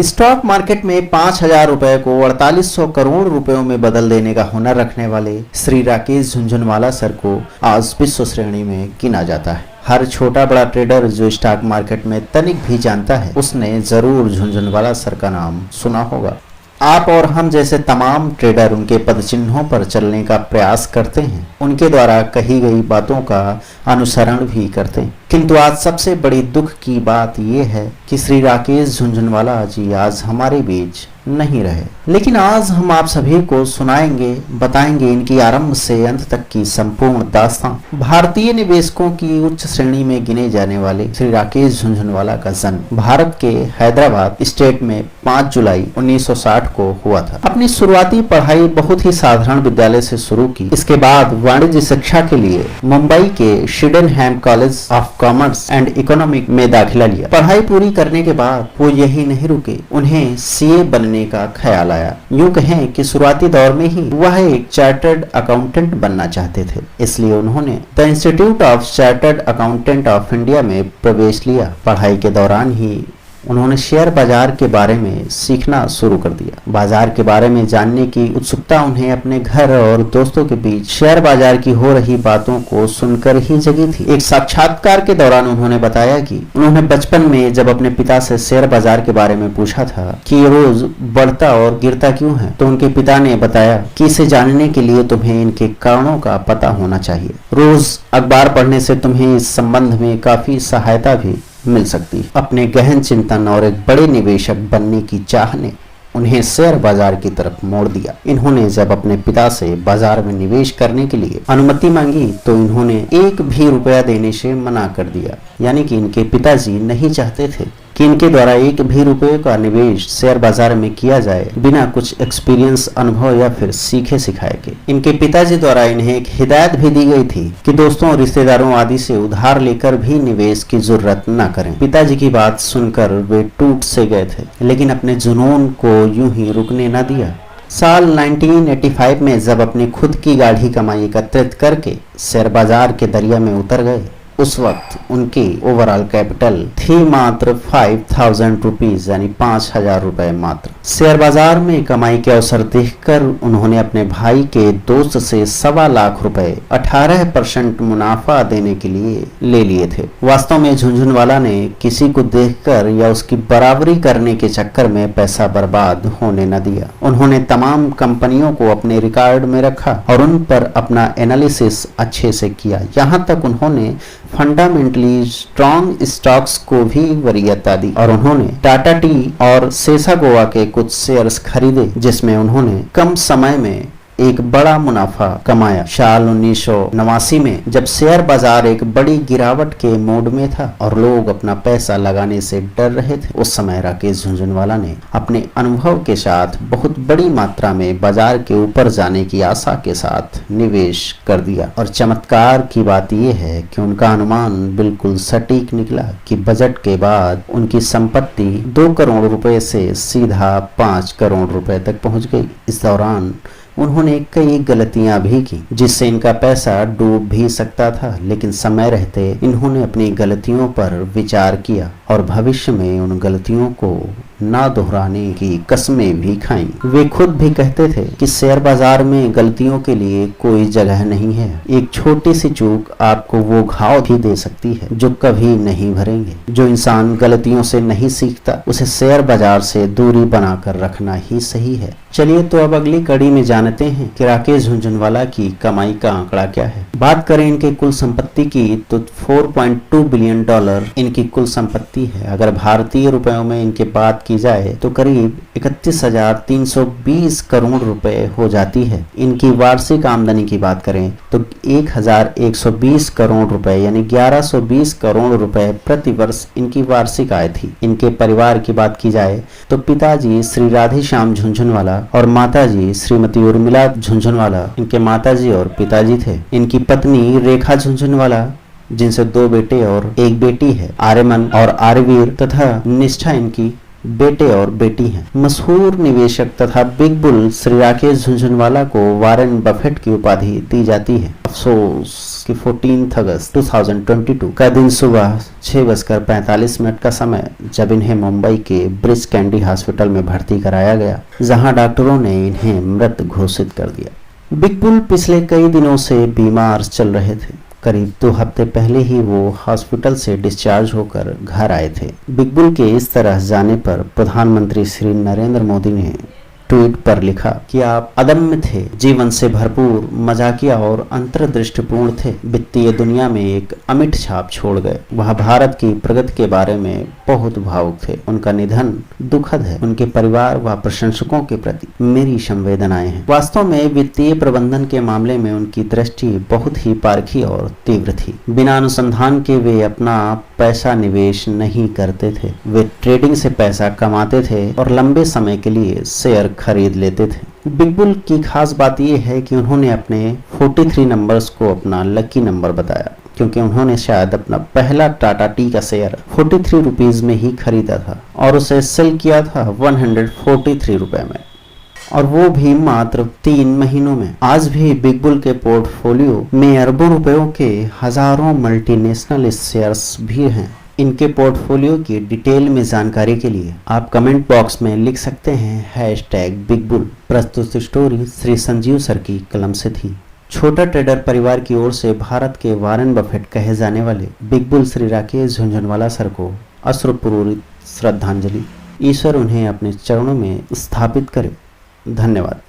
Stock market में 5,000 रुपए को 4800 करोड़ रुपयों में बदल देने का हुनर रखने वाले श्री राकेश झुनझुनवाला सर को आज विश्व श्रेणी में गिना जाता है। हर छोटा बड़ा ट्रेडर जो स्टॉक मार्केट में तनिक भी जानता है उसने जरूर झुनझुनवाला सर का नाम सुना होगा। आप और हम जैसे तमाम ट्रेडर उनके पदचिन्हों पर चलने का प्रयास करते हैं, उनके द्वारा कही गई बातों का अनुसरण भी करते हैं। किंतु आज सबसे बड़ी दुख की बात यह है कि श्री राकेश झुनझुनवाला जी आज हमारे बीच नहीं रहे। लेकिन आज हम आप सभी को सुनाएंगे, बताएंगे इनकी आरंभ से अंत तक की संपूर्ण दास्तान। भारतीय निवेशकों की उच्च श्रेणी में गिने जाने वाले श्री राकेश झुनझुनवाला का जन्म भारत के हैदराबाद स्टेट में 5 जुलाई 1960 को हुआ था। अपनी शुरुआती पढ़ाई बहुत ही साधारण विद्यालय से शुरू की। इसके बाद वाणिज्य शिक्षा के लिए मुंबई के Sydenham college of commerce and economic में दाखिला लिया। पढ़ाई पूरी करने के बाद वो यही नहीं रुके, उन्हें सीए बनने का ख्याल आया। यूं कहें कि शुरुआती दौर में ही वह एक चार्टर्ड अकाउंटेंट बनना चाहते थे, इसलिए उन्होंने the institute of chartered accountant of India में प्रवेश लिया। पढ़ाई के दौरान ही उन्होंने शेयर बाजार के बारे में सीखना शुरू कर दिया। बाजार के बारे में जानने की उत्सुकता उन्हें अपने घर और दोस्तों के बीच शेयर बाजार की हो रही बातों को सुनकर ही जगी थी। एक साक्षात्कार के दौरान उन्होंने बताया कि उन्होंने बचपन में जब अपने पिता से शेयर बाजार के बारे में पूछा था कि ये रोज बढ़ता और गिरता क्यों है, तो उनके पिता ने बताया कि इसे जानने के लिए तुम्हें इनके कारणों का पता होना चाहिए। रोज अखबार पढ़ने से तुम्हें इस संबंध में काफी सहायता भी मिल सकती है। अपने गहन चिंतन और एक बड़े निवेशक बनने की चाह ने उन्हें शेयर बाजार की तरफ मोड़ दिया। इन्होंने जब अपने पिता से बाजार में निवेश करने के लिए अनुमति मांगी तो इन्होंने एक भी रुपया देने से मना कर दिया। यानी कि इनके पिताजी नहीं चाहते थे कि इनके द्वारा एक भी रुपये का निवेश शेयर बाजार में किया जाए बिना कुछ एक्सपीरियंस, अनुभव या फिर सीखे सिखाए के। इनके पिताजी द्वारा इन्हें एक हिदायत भी दी गई थी कि दोस्तों, रिश्तेदारों आदि से उधार लेकर भी निवेश की जरूरत न करें। पिताजी की बात सुनकर वे टूट से गए थे, लेकिन अपने जुनून को यूं ही रुकने न दिया। साल 1985 में जब अपनी खुद की गाढ़ी कमाई एकत्रित करके शेयर बाजार के दरिया में उतर गए, उस वक्त उनकी ओवरऑल कैपिटल थी मात्र 5,000 रुपीज, यानी 5,000 रुपए मात्र। शेयर बाजार में कमाई के अवसर देखकर उन्होंने अपने भाई के दोस्त से 1.25 लाख रुपए 18% मुनाफा देने के लिए ले लिए थे। वास्तव में झुनझुनवाला ने किसी को देखकर या उसकी बराबरी करने के चक्कर में पैसा बर्बाद होने न दिया। उन्होंने तमाम कंपनियों को अपने रिकॉर्ड में रखा और उन पर अपना एनालिसिस अच्छे से किया। यहाँ तक उन्होंने फंडामेंटली स्ट्रॉन्ग स्टॉक्स को भी वरीयता दी और उन्होंने टाटा टी और सेसा गोवा के कुछ शेयर्स खरीदे, जिसमें उन्होंने कम समय में एक बड़ा मुनाफा कमाया। साल 1989 में जब शेयर बाजार एक बड़ी गिरावट के मोड में था और लोग अपना पैसा लगाने से डर रहे थे, उस समय राकेश झुनझुनवाला ने अपने अनुभव के साथ बहुत बड़ी मात्रा में बाजार के ऊपर जाने की आशा के साथ निवेश कर दिया। और चमत्कार की बात यह है कि उनका अनुमान बिल्कुल सटीक निकला कि बजट के बाद उनकी संपत्ति 2 करोड़ रुपए से सीधा 5 करोड़ रुपए तक पहुंच गई। इस दौरान उन्होंने कई गलतियां भी की जिससे इनका पैसा डूब भी सकता था, लेकिन समय रहते इन्होंने अपनी गलतियों पर विचार किया और भविष्य में उन गलतियों को ना दोहराने की कस्में भी खाईं। वे खुद भी कहते थे कि शेयर बाजार में गलतियों के लिए कोई जगह नहीं है। एक छोटी सी चूक आपको वो घाव भी दे सकती है जो कभी नहीं भरेंगे। जो इंसान गलतियों से नहीं सीखता उसे शेयर बाजार से दूरी बनाकर रखना ही सही है। चलिए तो अब अगली कड़ी में जानते हैं कि राकेश झुनझुनवाला की कमाई का आंकड़ा क्या है। बात करें इनके कुल संपत्ति की तो 4.2 बिलियन डॉलर इनकी कुल संपत्ति है। अगर भारतीय रुपयों में इनके बात की जाए तो करीब 31,320 करोड़ रुपए हो जाती है। इनकी वार्षिक आमदनी की बात करें तो 1,120 करोड़ रुपए यानी 1,120 करोड़ रुपए प्रति वर्ष इनकी वार्षिक आय थी। इनके परिवार की बात की जाए तो पिताजी श्री राधेश्याम झुनझुनवाला और माताजी श्रीमती उर्मिला झुनझुनवाला इनके माताजी और पिताजी थे। इनकी पत्नी रेखा झुनझुनवाला, जिनसे 2 बेटे और 1 बेटी है, आर्यमन और आर्यवीर तथा निष्ठा इनकी बेटे और बेटी हैं। मशहूर निवेशक तथा बिग बुल श्री राकेश झुनझुनवाला को वॉरेन बफेट की उपाधि दी जाती है। अफसोस कि 14 अगस्त 2022 का दिन सुबह 6:45 का समय जब इन्हें मुंबई के ब्रिज कैंडी हॉस्पिटल में भर्ती कराया गया, जहां डॉक्टरों ने इन्हें मृत घोषित कर दिया। बिग बुल पिछले कई दिनों से बीमार चल रहे थे। करीब 2 हफ्ते पहले ही वो हॉस्पिटल से डिस्चार्ज होकर घर आए थे। बिग बुल के इस तरह जाने पर प्रधानमंत्री श्री नरेंद्र मोदी ने ट्वीट पर लिखा कि आप अदम्य थे, जीवन से भरपूर, मजाकिया और अंतर्दृष्टिपूर्ण थे, वित्तीय दुनिया में एक अमिट छाप छोड़ गए। वह भारत की प्रगति के बारे में बहुत भावुक थे। उनका निधन दुखद है। उनके परिवार व प्रशंसकों के प्रति मेरी संवेदनाएं हैं। वास्तव में वित्तीय प्रबंधन के मामले में उनकी दृष्टि बहुत ही पारखी और तीव्र थी। बिना अनुसंधान के वे अपना पैसा निवेश नहीं करते थे। वे ट्रेडिंग से पैसा कमाते थे और लंबे समय के लिए शेयर खरीद लेते थे। बिग बुल की खास बात यह है कि उन्होंने अपने 43 नंबर्स को अपना लकी नंबर बताया, क्योंकि उन्होंने शायद अपना पहला टाटा टी का शेयर 43 रुपीज में ही खरीदा था और उसे सेल किया था 143 रुपए में, और वो भी मात्र 3 महीनों में। आज भी बिग बुल के पोर्टफोलियो में अरबों रुपयों के हजारों मल्टीनेशनल शेयर्स भी हैं। इनके पोर्टफोलियो की डिटेल में जानकारी के लिए आप कमेंट बॉक्स में लिख सकते हैं #बिग बुल। प्रस्तुत स्टोरी श्री संजीव सर की कलम से थी। छोटा ट्रेडर परिवार की ओर से भारत के वॉरेन बफेट कहे जाने वाले big bull Shri Rakesh Jhunjhunwala sir को अश्रुपूरित श्रद्धांजलि। ईश्वर उन्हें अपने चरणों में स्थापित करे। धन्यवाद।